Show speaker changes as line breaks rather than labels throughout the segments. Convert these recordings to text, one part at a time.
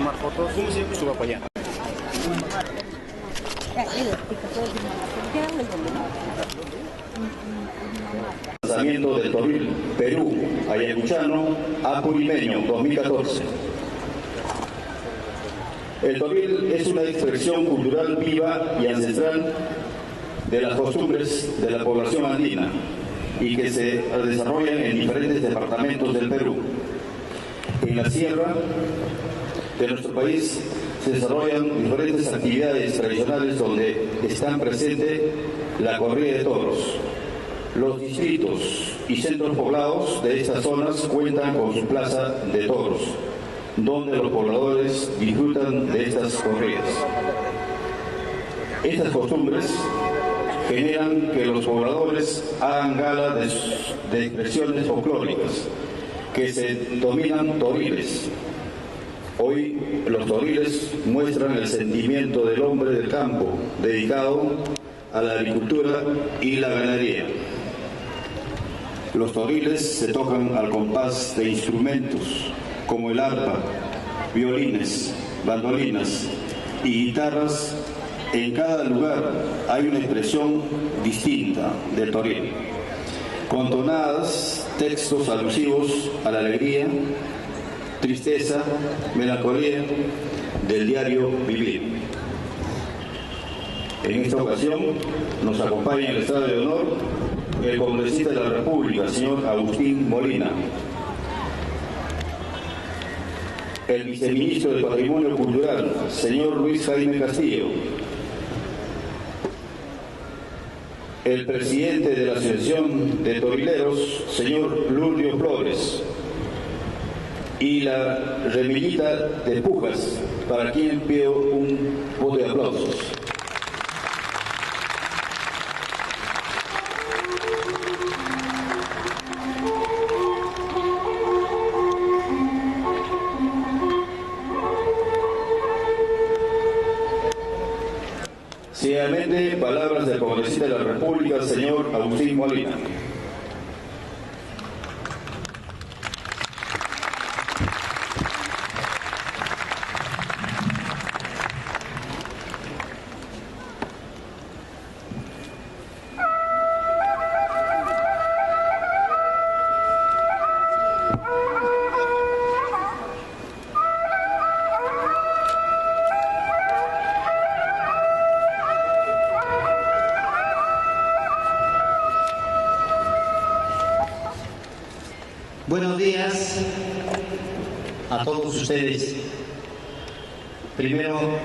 tomar fotos, suba para allá.
Lanzamiento del Toril Perú, Ayacuchano, Apurimeño, 2014. El Toril es una expresión cultural viva y ancestral de las costumbres de la población andina y que se desarrollan en diferentes departamentos del Perú. En la sierra de nuestro país se desarrollan diferentes actividades tradicionales donde están presentes la corrida de toros. Los distritos y centros poblados de estas zonas cuentan con su plaza de toros, donde los pobladores disfrutan de estas corridas. Estas costumbres generan que los pobladores hagan gala de expresiones folclóricas que se denominan toriles. Hoy los toriles muestran el sentimiento del hombre del campo dedicado a la agricultura y la ganadería. Los toriles se tocan al compás de instrumentos como el arpa, violines, bandolinas y guitarras. En cada lugar hay una expresión distinta del toril, con tonadas, textos alusivos a la alegría, tristeza, melancolía del diario vivir. En esta ocasión nos acompaña en el estado de honor el congresista de la República, señor Agustín Molina, el viceministro de Patrimonio Cultural, señor Luis Jaime Castillo, el presidente de la Asociación de Torileros, señor Lourdes Flores, y la remillita de Pujas, para quien pido un voto de aplausos. Seguidamente, palabras del congresista de la República, señor Agustín Molina.
Buenos días a todos ustedes. Primero,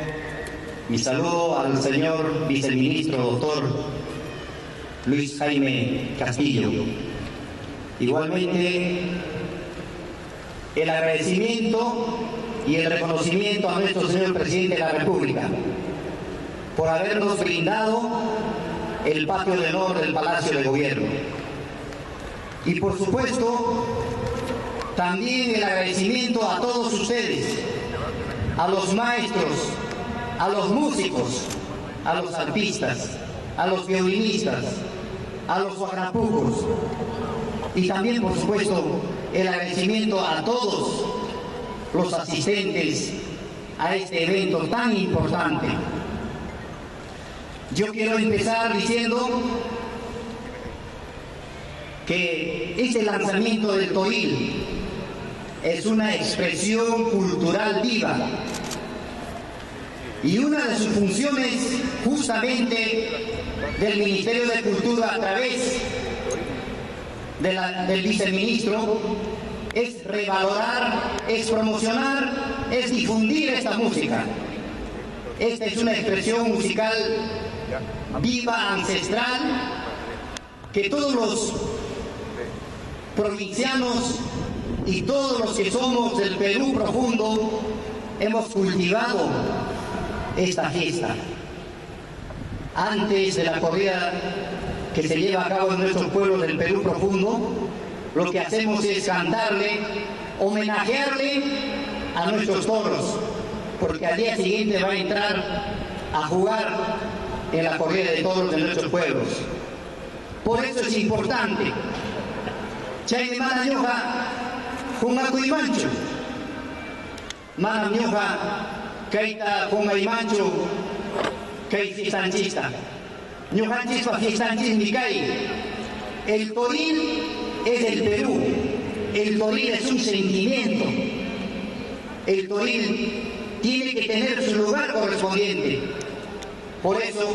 mi saludo al señor viceministro, doctor Luis Jaime Castillo. Igualmente, el agradecimiento y el reconocimiento a nuestro señor presidente de la República por habernos brindado el patio de honor del Palacio de Gobierno. Y por supuesto, también el agradecimiento a todos ustedes, a los maestros, a los músicos, a los arpistas, a los violinistas, a los guarapucos, y también, por supuesto, el agradecimiento a todos los asistentes a este evento tan importante. Yo quiero empezar diciendo que este lanzamiento del toril es una expresión cultural viva y una de sus funciones justamente del Ministerio de Cultura a través del viceministro es revalorar, es promocionar, es difundir esta música. Esta es una expresión musical viva, ancestral, que todos los provincianos y todos los que somos del Perú profundo hemos cultivado esta fiesta. Antes de la corrida que se lleva a cabo en nuestros pueblos del Perú profundo, lo que hacemos es cantarle, homenajearle a nuestros toros, porque al día siguiente va a entrar a jugar en la corrida de toros de nuestros pueblos. Por eso es importante. Chay de Manayoja, Junaco y Mancho. mana ñuqa kayta qunqaymanchu kay fistanchista. Ñuqanchikpa fistanchismi kay. El Toril es el Perú. El Toril es un sentimiento. El Toril tiene que tener su lugar correspondiente. Por eso,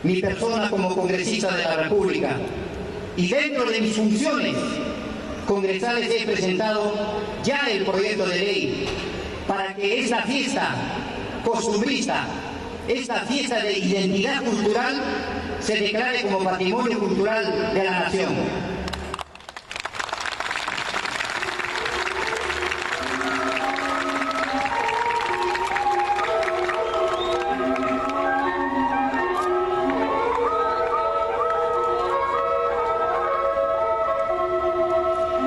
mi persona como congresista de la República y dentro de mis funciones congresales he presentado ya el proyecto de ley para que esta fiesta costumbrista, esta fiesta de identidad cultural, se declare como patrimonio cultural de la nación.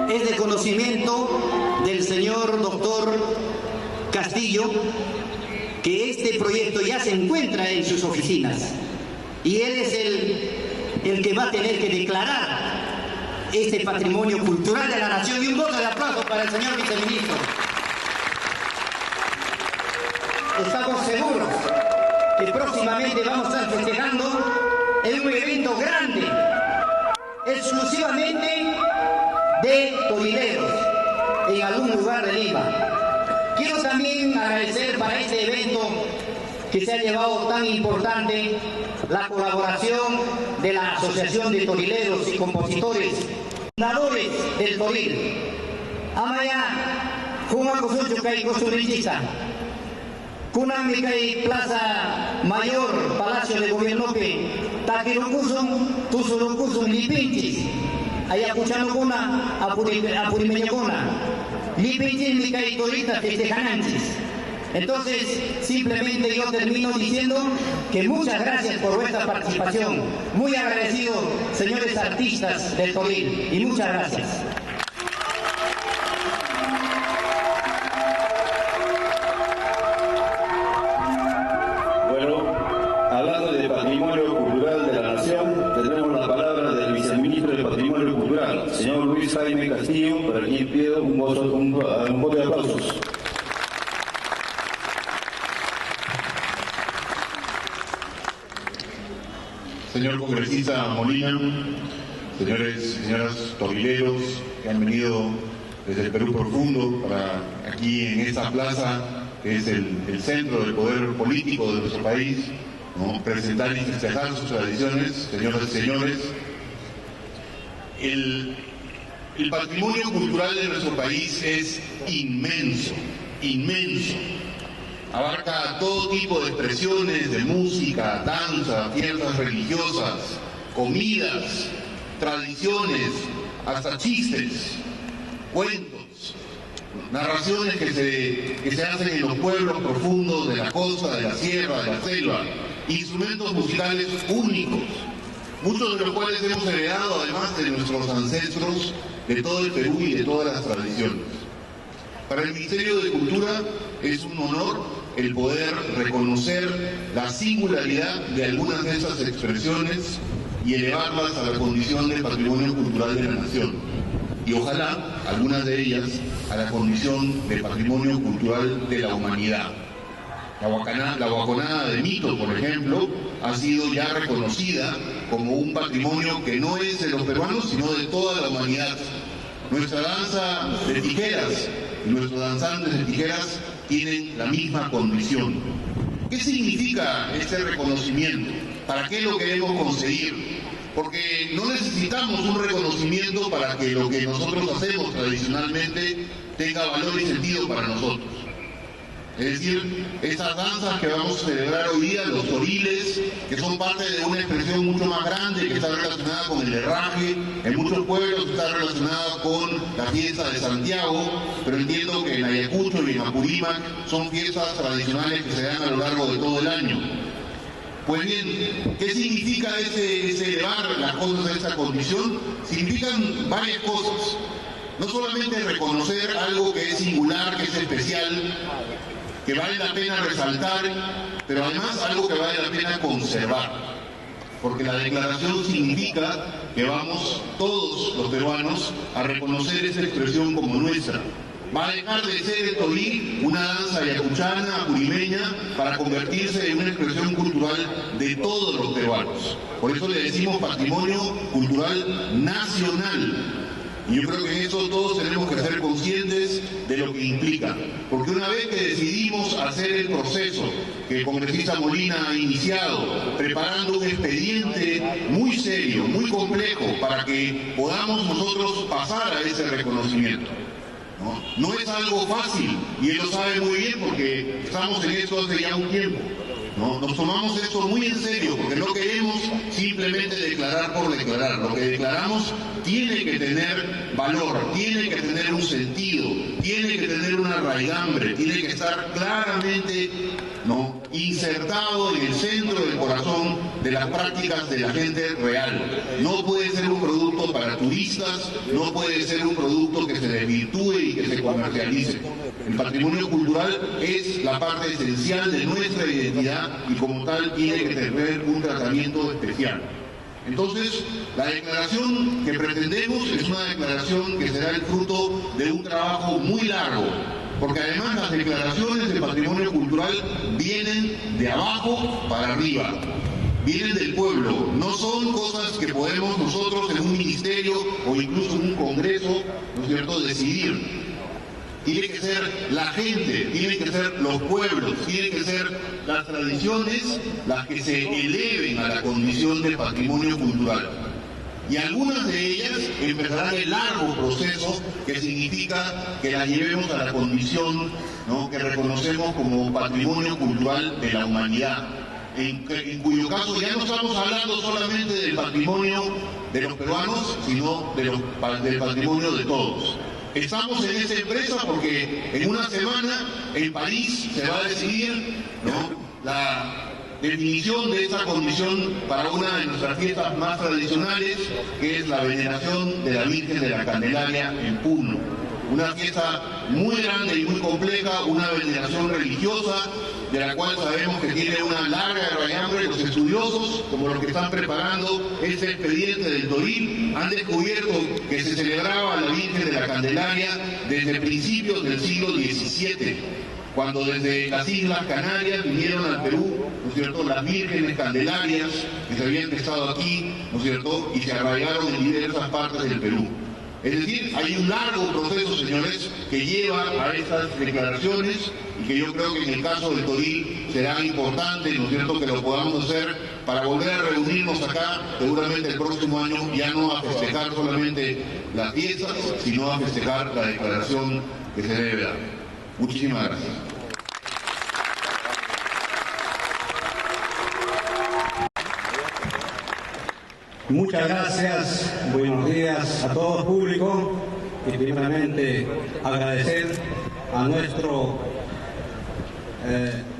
Es de conocimiento del señor doctor Castillo que este proyecto ya se encuentra en sus oficinas y él es el que va a tener que declarar este patrimonio cultural de la nación. Y un voto de aplauso para el señor viceministro. Estamos seguros que próximamente vamos a estar festejando en un evento grande, exclusivamente de torileros en algún lugar de Lima. Quiero también agradecer para este evento que se ha llevado tan importante la colaboración de la Asociación de Torileros y Compositores, fundadores del Toril. Amaya, Jumaco Sucho Kai Costumbrista, Kunami Kai Plaza Mayor, Palacio de Gobierno que Takirukusum, Tusurukusum, Lipinchis. Ayacuchano kuna, Apurimeño kuna, Lipinchis ni Caitorita festejananchis. Entonces, simplemente yo termino diciendo que muchas gracias por vuestra participación. Muy agradecido, señores artistas del Toril, y muchas gracias.
Bueno, hablando de patrimonio cultural de la nación, tenemos la palabra del viceministro de Patrimonio Cultural, señor Luis Jaime Castillo, para quien pido un voto de aplausos.
Señor congresista Molina, señores y señoras torileros que han venido desde el Perú profundo para aquí en esta plaza, que es el centro del poder político de nuestro país, ¿no? Presentar y festejar sus tradiciones, señoras y señores. El patrimonio cultural de nuestro país es inmenso, inmenso. Abarca todo tipo de expresiones de música, danza, fiestas religiosas, comidas, tradiciones, hasta chistes, cuentos, narraciones que se hacen en los pueblos profundos de la costa, de la sierra, de la selva, instrumentos musicales únicos, muchos de los cuales hemos heredado además de nuestros ancestros de todo el Perú y de todas las tradiciones. Para el Ministerio de Cultura es un honor el poder reconocer la singularidad de algunas de esas expresiones y elevarlas a la condición de patrimonio cultural de la nación. Y ojalá algunas de ellas a la condición de patrimonio cultural de la humanidad. La Guaconada de Mito, por ejemplo, ha sido ya reconocida como un patrimonio que no es de los peruanos, sino de toda la humanidad. Nuestra danza de tijeras y nuestros danzantes de tijeras tienen la misma condición. ¿Qué significa este reconocimiento? ¿Para qué lo queremos conseguir? Porque no necesitamos un reconocimiento para que lo que nosotros hacemos tradicionalmente tenga valor y sentido para nosotros. Es decir, estas danzas que vamos a celebrar hoy día, los toriles, que son parte de una expresión mucho más grande que está relacionada con el herraje, en muchos pueblos está relacionada con la fiesta de Santiago, pero entiendo que en Ayacucho y en Apurímac son fiestas tradicionales que se dan a lo largo de todo el año. Pues bien, ¿qué significa ese elevar las cosas a esta condición? Significan varias cosas. No solamente reconocer algo que es singular, que es especial, que vale la pena resaltar, pero además algo que vale la pena conservar. Porque la declaración significa que vamos todos los peruanos a reconocer esa expresión como nuestra. Va a dejar de ser el toril una danza ayacuchana, apurimeña, para convertirse en una expresión cultural de todos los peruanos. Por eso le decimos patrimonio cultural nacional. Y yo creo que en eso todos tenemos que ser conscientes de lo que implica. Porque una vez que decidimos hacer el proceso que el congresista Molina ha iniciado, preparando un expediente muy serio, muy complejo, para que podamos nosotros pasar a ese reconocimiento. No es algo fácil, y él lo sabe muy bien porque estamos en esto hace ya un tiempo. Nos tomamos esto muy en serio porque no queremos simplemente declarar por declarar. Lo que declaramos tiene que tener valor, tiene que tener un sentido, tiene que tener una raigambre, tiene que estar claramente insertado en el centro del corazón de las prácticas de la gente real. No puede ser un producto para turistas, no puede ser un producto que se desvirtúe y que se comercialice. El patrimonio cultural es la parte esencial de nuestra identidad y como tal tiene que tener un tratamiento especial. Entonces, la declaración que pretendemos es una declaración que será el fruto de un trabajo muy largo, porque además las declaraciones de patrimonio cultural vienen de abajo para arriba, vienen del pueblo, no son cosas que podemos nosotros en un ministerio o incluso en un congreso, ¿no es cierto?, decidir. Tiene que ser la gente, tienen que ser los pueblos, tienen que ser las tradiciones las que se eleven a la condición de patrimonio cultural. Y algunas de ellas empezarán el largo proceso que significa que las llevemos a la condición, ¿no?, que reconocemos como patrimonio cultural de la humanidad. En cuyo caso ya no estamos hablando solamente del patrimonio de los peruanos, sino del patrimonio de todos. Estamos en esta empresa porque en una semana en París se va a decidir, ¿no?, la definición de esta condición para una de nuestras fiestas más tradicionales, que es la veneración de la Virgen de la Candelaria en Puno. Una fiesta muy grande y muy compleja, una veneración religiosa, de la cual sabemos que tiene una larga raigambre. Los estudiosos, como los que están preparando este expediente del Toril, han descubierto que se celebraba a la Virgen de la Candelaria desde principios del siglo XVII, cuando desde las Islas Canarias vinieron al Perú, ¿no es cierto?, las vírgenes candelarias que se habían estado aquí, ¿no es cierto?, y se arraigaron en diversas partes del Perú. Es decir, hay un largo proceso, señores, que lleva a estas declaraciones y que yo creo que en el caso del Toril será importante, ¿no es cierto?, que lo podamos hacer para volver a reunirnos acá, seguramente el próximo año, ya no a festejar solamente las fiestas, sino a festejar la declaración que se debe dar. Muchísimas gracias.
Muchas gracias, buenos días a todo el público y primeramente agradecer a nuestro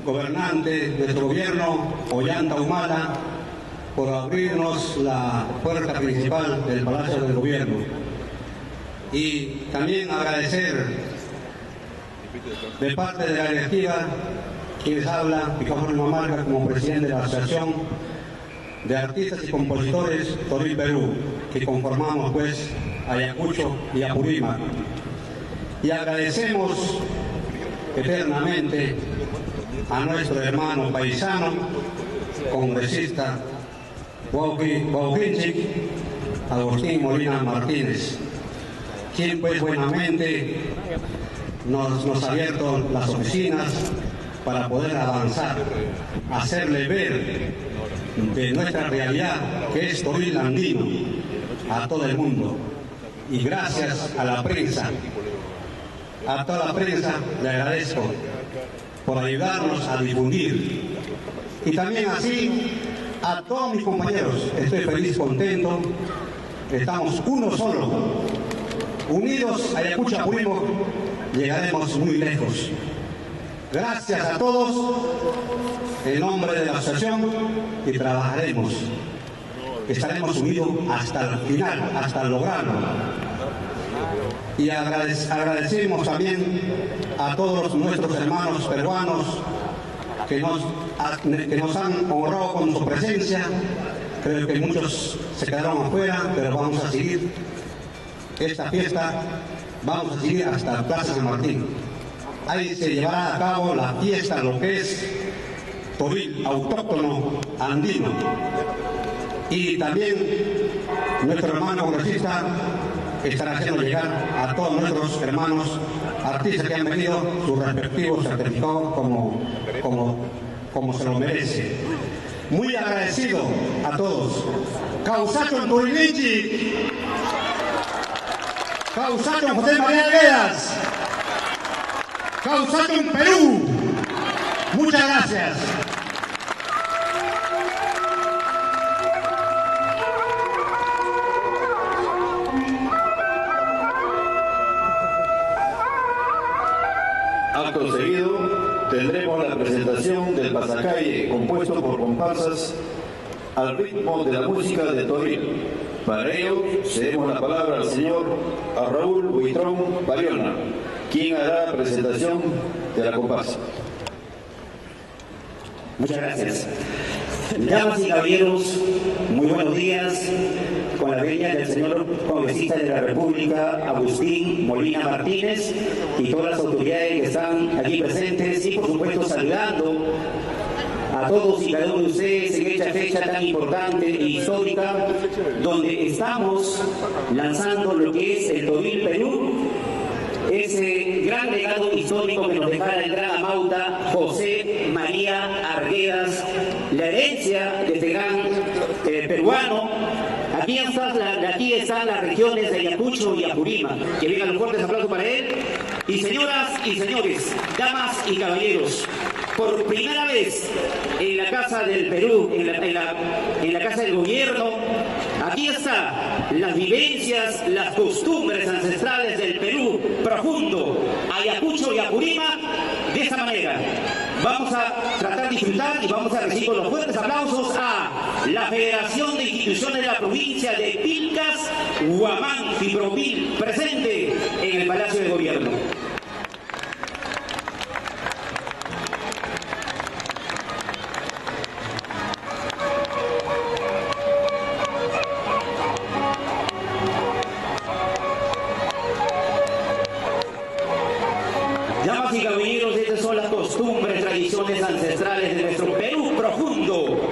gobernante, nuestro gobierno, Ollanta Humala, por abrirnos la puerta principal del Palacio del Gobierno. Y también agradecer de parte de la directiva, quienes habla, Jerónimo Marca, como presidente de la Asociación de Artistas y Compositores Toril Perú, que conformamos pues Ayacucho y Apurímac. Y agradecemos eternamente a nuestro hermano paisano, congresista Guauquinchic, Agustín Molina Martínez, quien pues buenamente nos ha abierto las oficinas para poder avanzar, hacerle ver de nuestra realidad, que es Toril andino, a todo el mundo. Y gracias a la prensa, a toda la prensa, le agradezco por ayudarnos a difundir. Y también así a todos mis compañeros, estoy feliz, contento, estamos uno solo, unidos, Ayacucho, Apurímac, llegaremos muy lejos. Gracias a todos, en nombre de la asociación, y trabajaremos. Estaremos unidos hasta el final, hasta lograrlo. Y agradecemos también a todos nuestros hermanos peruanos que nos han honrado con su presencia. Creo que muchos se quedaron afuera, pero vamos a seguir esta fiesta vamos a seguir hasta Plaza San Martín. Ahí se llevará a cabo la fiesta, lo que es toril autóctono andino. Y también nuestro hermano congresista estará haciendo llegar a todos nuestros hermanos artistas que han venido sus respectivos certificados como se lo merece. Muy agradecido a todos. Causacho en Turilinchi, Causacho en José María Arguedas, Causacho en Perú. Muchas gracias.
Acto seguido, tendremos la presentación del pasacalle compuesto por comparsas al ritmo de la música de toril. Para ello, cedemos la palabra al señor Raúl Buitrón Bariona, quien hará la presentación de la comparsa.
Muchas gracias. Damas y caballeros, muy buenos días. Con la venia del señor congresista de la República, Agustín Molina Martínez, y todas las autoridades que están aquí presentes, y por supuesto saludando a todos y cada uno de ustedes en esta fecha tan importante e histórica, donde estamos lanzando lo que es el Toril Perú, ese gran legado histórico que nos dejara el gran amauta José María Arguedas, la herencia de este gran peruano. Aquí están las regiones de Ayacucho y Apurímac. Que vengan los fuertes aplausos para él. Y señoras y señores, damas y caballeros, por primera vez en la Casa del Perú, en la Casa del Gobierno, aquí están las vivencias, las costumbres ancestrales del Perú profundo, Ayacucho y Apurímac, de esta manera. Vamos a tratar de disfrutar y vamos a recibir con los fuertes aplausos a la Federación de Instituciones de la Provincia de Pilcas, Huamán, Fibropil, presente en el Palacio de Gobierno. Damas y caballeros, estas son las costumbres, tradiciones ancestrales de nuestro Perú profundo.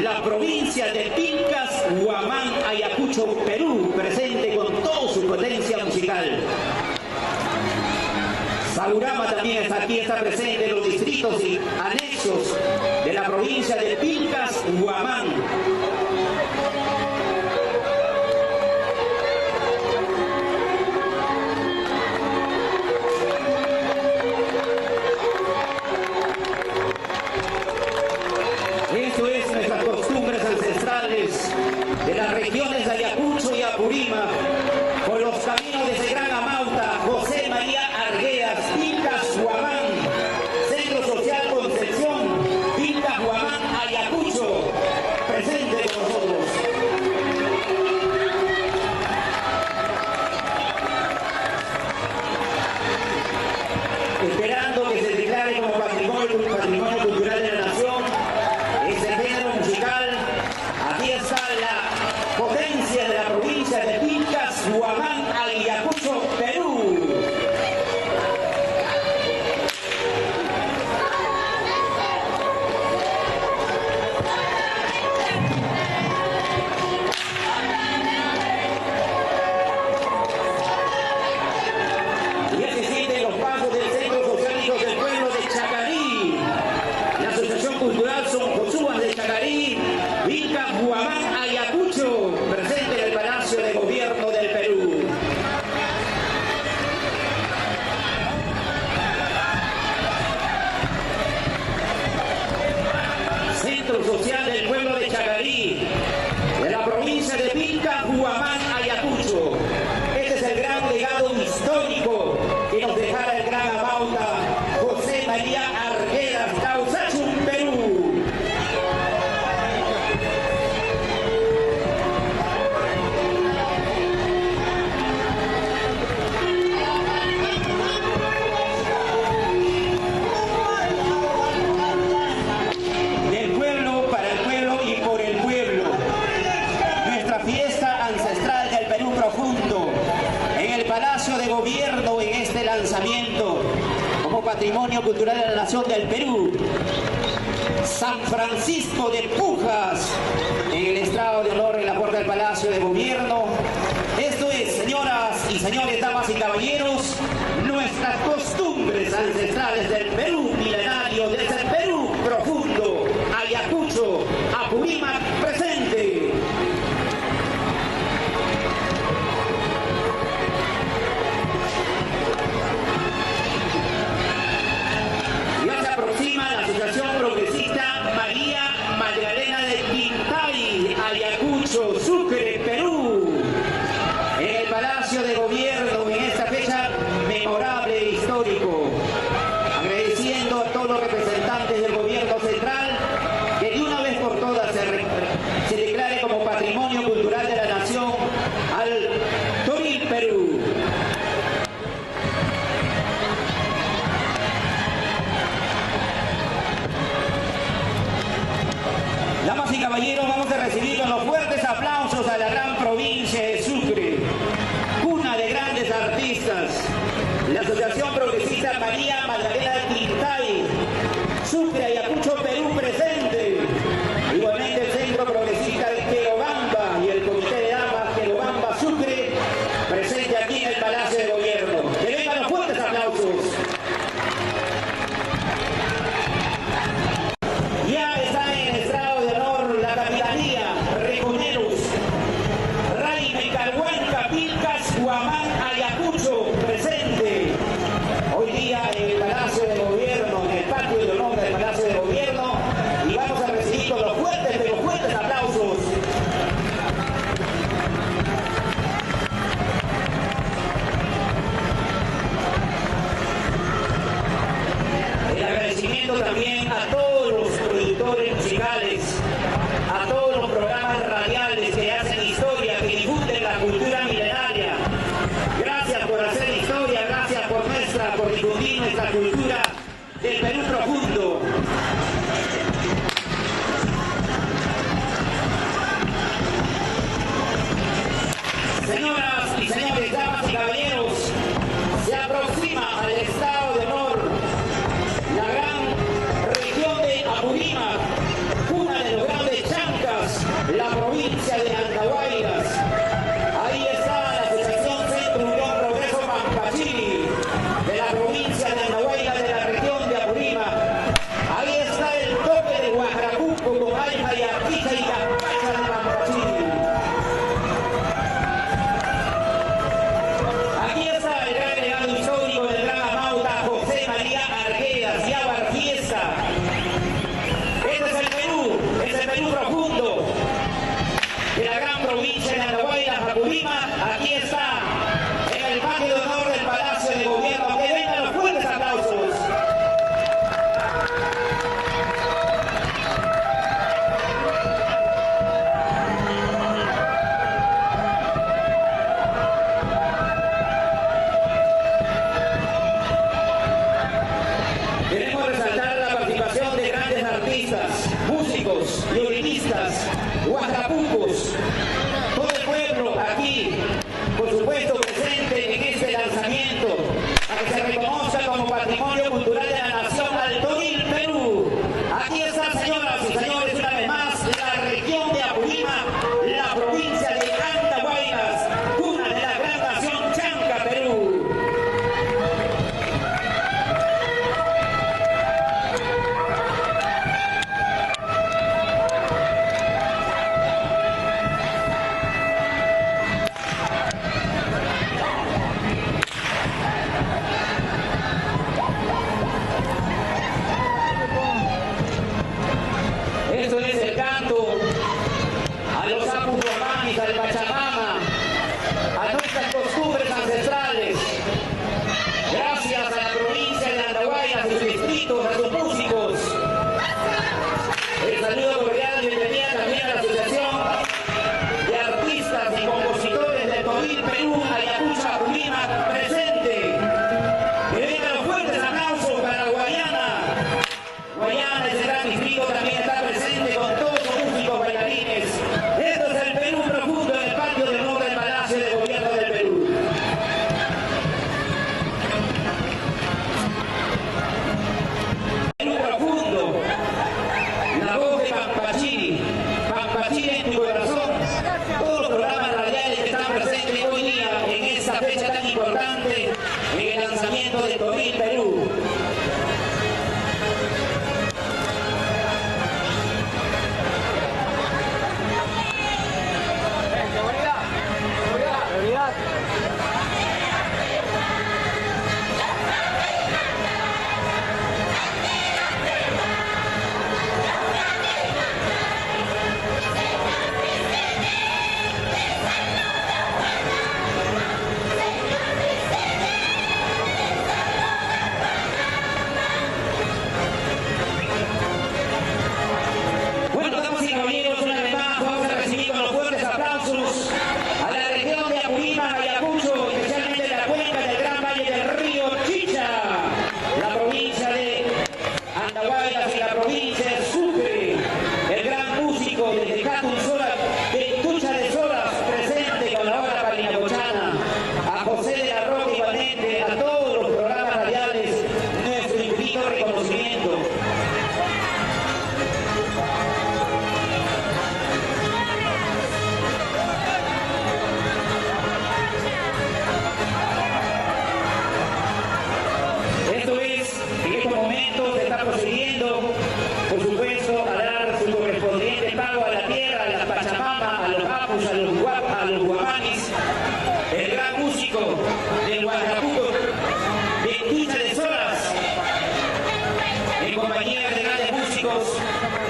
La provincia de Pilcas, Huamán, Ayacucho, Perú, presente con toda su potencia musical. Saurama también está aquí, está presente en los distritos y anexos de la provincia de Pilcas, Huamán. Esto es nuestras costumbres ancestrales de las regiones de Ayacucho y Apurímac, por los caminos de ese gran amauta José María Arguedas, Pilcas, Huamán, Centro Social Concepción, Pilcas, Huamán, Ayacucho, presente con nosotros. Esperando que se declare como patrimonio cultural de la nación ese género musical. Aquí está la potencia de la provincia de Pilcas, Huamán, Ayacucho, Perú. Y ya se sienten los pasos del Centro Social del Pueblo de Chacarí, la Asociación reconocimiento como Patrimonio Cultural de la Nación del Perú. San Francisco de Pujas, en el estrado de honor en la puerta del Palacio de Gobierno. Esto es, señoras y señores, damas y caballeros, nuestras costumbres ancestrales del Perú milenario, desde el Perú profundo, Ayacucho, Apurímac presente. Ya se aproxima la Asociación Progresista María Magdalena de Quintay, Ayacucho, Sucre, Perú. En el Palacio de Gobierno, en esta fecha memorable e histórico, agradeciendo a todos los representantes del Gobierno Central que de una vez por todas se declare como Patrimonio Cultural de la Nación al Toril, Perú. Damas y caballeros, vamos a recibir con los fuertes aplausos a la gran provincia de Sucre, cuna de grandes artistas, la Asociación Progresista María Magdalena de Quintay, Sucre, Ayacucho, Perú presente, igualmente el Centro Progresista de Querobamba y el Comité de Damas Querobamba Sucre presente aquí en el Palacio de Gobierno. Que vengan los fuertes aplausos. Ya está en el estrado de honor la capitanía, Reconeros, Raime, Carhuanca, Pilcas, Huamán, Ayacucho, presente. Hoy día en el Palacio de Gobierno, en el patio de honor del Palacio de Gobierno, y vamos a recibir con los fuertes, pero fuertes aplausos. El agradecimiento también a todos los productores musicales, a todos los programas radiales que hacen historia, que difunden la cultura milenaria. Gracias por hacer historia, gracias por difundir nuestra cultura del Perú profundo. Señoras y señores, damas y caballeros, se aproxima al estado de honor la gran región de Apurímac, cuna de los grandes chancas, la provincia de Andahuaylas. Ahí está la Asociación Centro Unión Progreso Pampachiri, de la provincia de Andahuaylas, de la región de Apurímac. Ahí está el toque de Huajracuco con Alja y Arquija y Campacha de Pampachiri. Aquí está el gran legado histórico del gran amauta José María Arguedas, Yabar Fiesta. Este es el Perú profundo de la gran provincia de Andahuaylas, Apurímac. Aquí está, en el patio de honor del Palacio de Gobierno. Que vengan los fuertes aplausos. Queremos resaltar la participación de grandes artistas, músicos, violinistas, huacapucos, todo el pueblo aquí, por supuesto, presente en este lanzamiento, a que se reconozca como Patrimonio Cultural de la Nación al Toril, Perú. Aquí está, señoras y señores, una vez más, la región de Apurímac, la provincia de Andahuaylas, cuna de la gran nación chanca, Perú. Esto es el canto a los apus romanis, al Pachamama, a nuestras costumbres ancestrales. Gracias a la provincia de Andahuaylas, a sus distritos, a sus músicos. El saludo cordial y bienvenida también a la Asociación de Artistas y Compositores del Toril, Perú, Ayacucho, Apurímac, presente. Que vengan los fuertes aplausos para Guayana. Guayana, ese gran distrito, también está presente con todos sus músicos bailarines. Esto es el Perú profundo en el patio de honor del Palacio de Gobierno del Perú.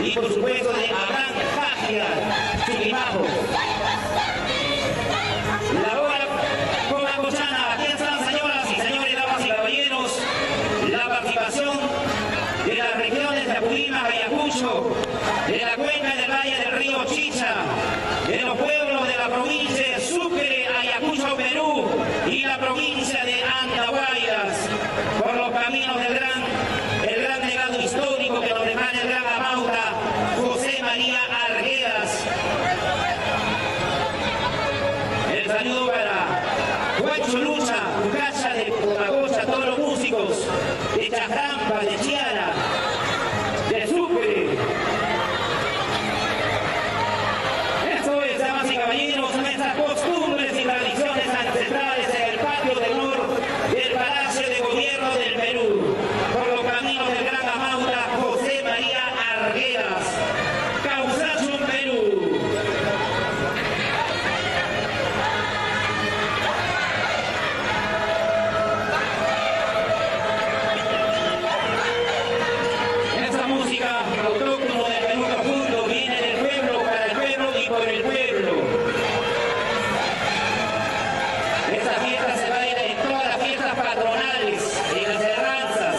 y por supuesto de Abraham Fagia, Chuquimaco. La hora comacochana, aquí están, señoras y señores, damas y caballeros, la participación de las regiones de Apurímac, Ayacucho, de la cuenca del valle del río Chicha, de los pueblos de la provincia de Sucre, Ayacucho, Perú, y la provincia de Andahuaylas, por los caminos del el gran legado histórico que nos dejara el gran amauta José María Arguedas. El saludo para Huacho Lucha, Cucacha de Comacocha, todos los músicos de Chajampa, de Chiara, de Sucre. Esto es, damas y caballeros, nuestras costumbres y tradiciones ancestrales en el patio de honor del Palacio de Gobierno del Perú, por los caminos del gran amauta José María Arguedas, Causachum, Perú. Esta música autóctona del Perú profundo viene del pueblo, para el pueblo y por el pueblo. Esta fiesta se baila en todas las fiestas patronales, en las herranzas.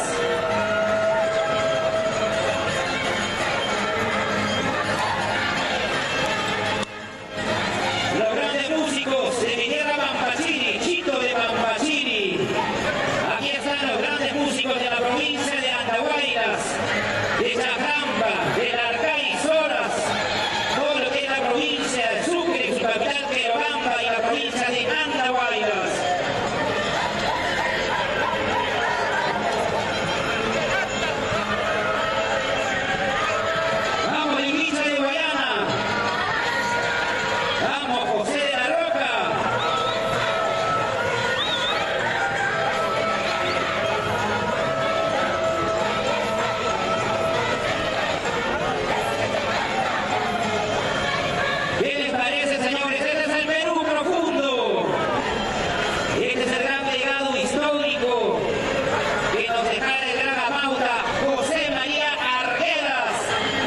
Los grandes músicos de mi tierra Pampachiri, Chito de Pampachiri. Aquí están los grandes músicos de la provincia de Andahuaylas, de Chajampa, de Larcay, Soras, todo lo que es la provincia de Sucre, su capital Querobamba, y la provincia de Andahuaylas. Vamos de Villa de Guayana. Vamos, José de la Roca. ¿Qué les parece, señores? Este es el Perú profundo. Este es el gran legado histórico que nos dejara el gran amauta José María Arguedas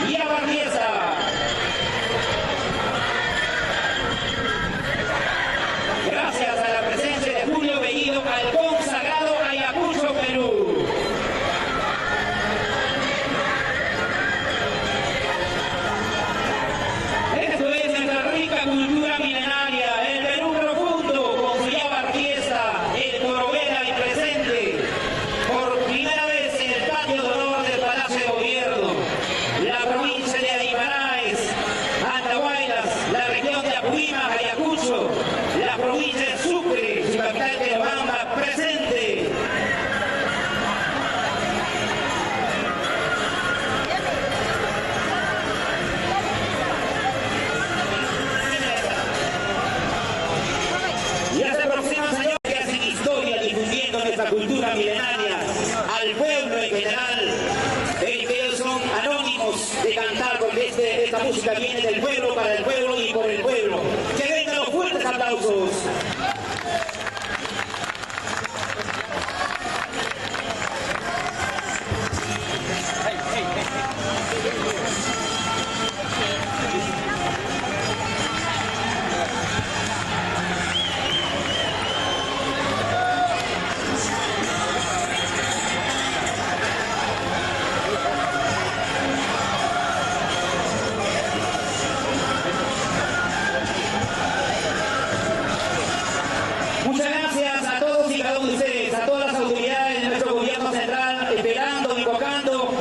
y Abarrieza. Gracias a la presencia de Julio Bellido al consagrado Ayacucho, Perú. Esto es nuestra rica cultura milenaria, el Perú profundo, con su llama fiesta, el Corobera y presente, por primera vez en el patio de honor del Palacio de Gobierno, la provincia de Aymaraes, Andahuaylas, la región de Apurímac, Ayacucho, la provincia de Sucre, su capital Querobamba, presente. Y se aproximan, señores, que hacen historia difundiendo nuestra cultura milenaria al pueblo en general. Ellos son anónimos de cantar, porque esta música viene del pueblo, para el pueblo y por el pueblo. Que vengan los fuertes aplausos. Muchas gracias a todos y cada uno de ustedes, a todas las autoridades de nuestro gobierno central, esperando, invocando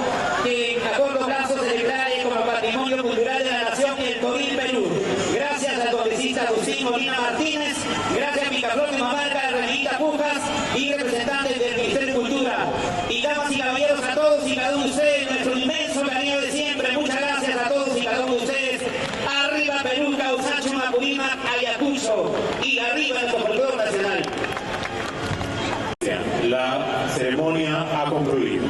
que a corto plazo se declare como patrimonio cultural de la nación el Toril Perú. Gracias al congresista Agustín Molina Martínez, gracias a Picaflor de Mamarca, Renita Pujas y representantes del Ministerio de Cultura. Y damas y caballeros, a todos y cada uno de ustedes, nuestro inmenso cariño de siempre. Muchas gracias a todos y cada uno de ustedes. Arriba Perú, Causachum, Apurímac, Ayacucho, y arriba nuestro folclore nacional.
La ceremonia ha concluido.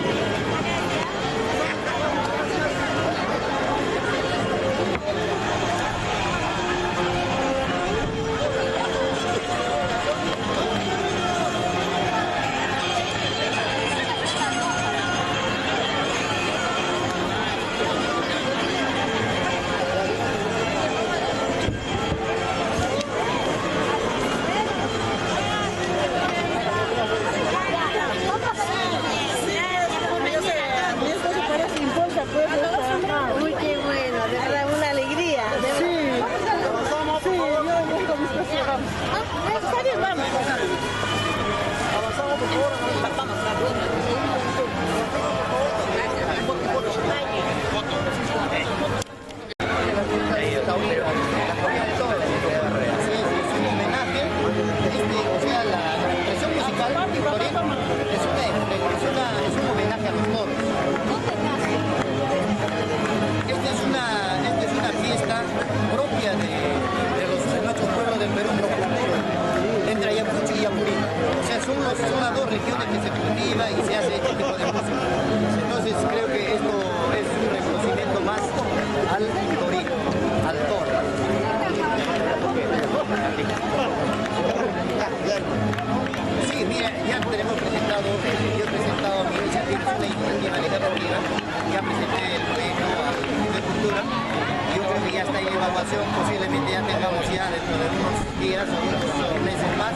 resolución posiblemente ya tengamos ya dentro de unos días o unos meses más,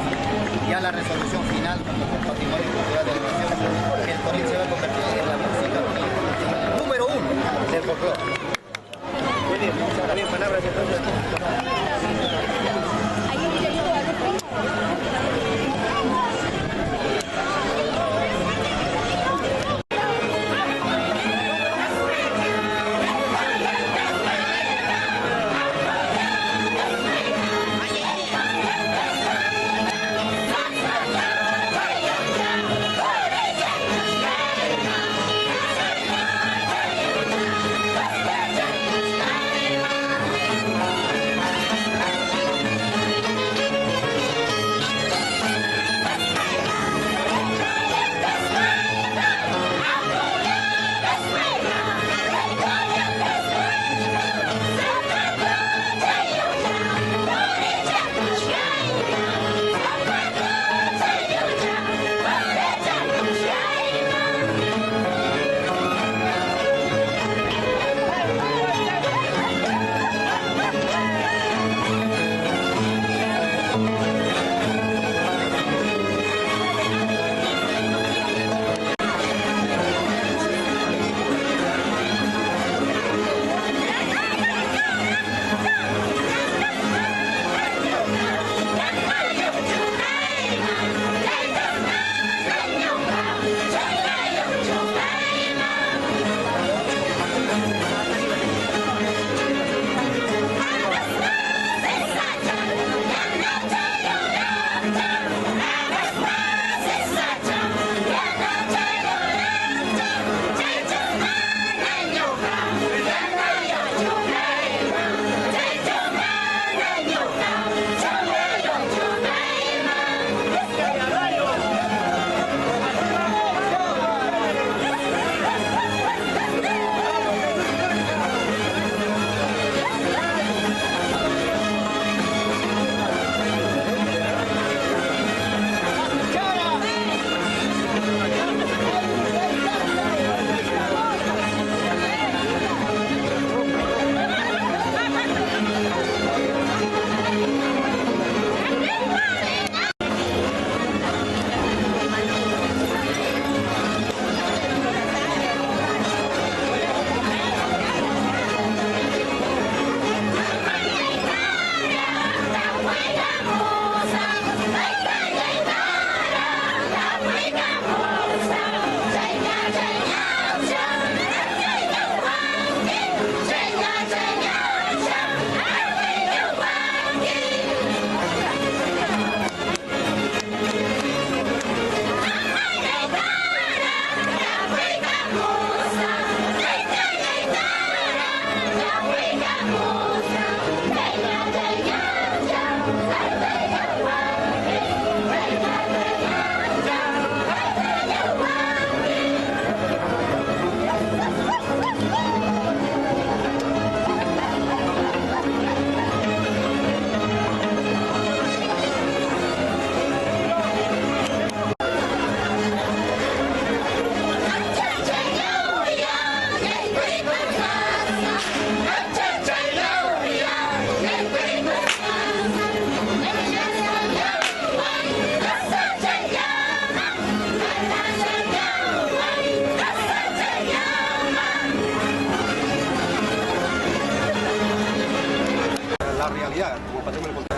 ya la resolución final como patrimonio cultural de la nación, que el Colín se va a convertir en la música número 1 del folclore. Muy bien, palabras entonces.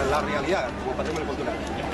la realidad como patrimonio cultural.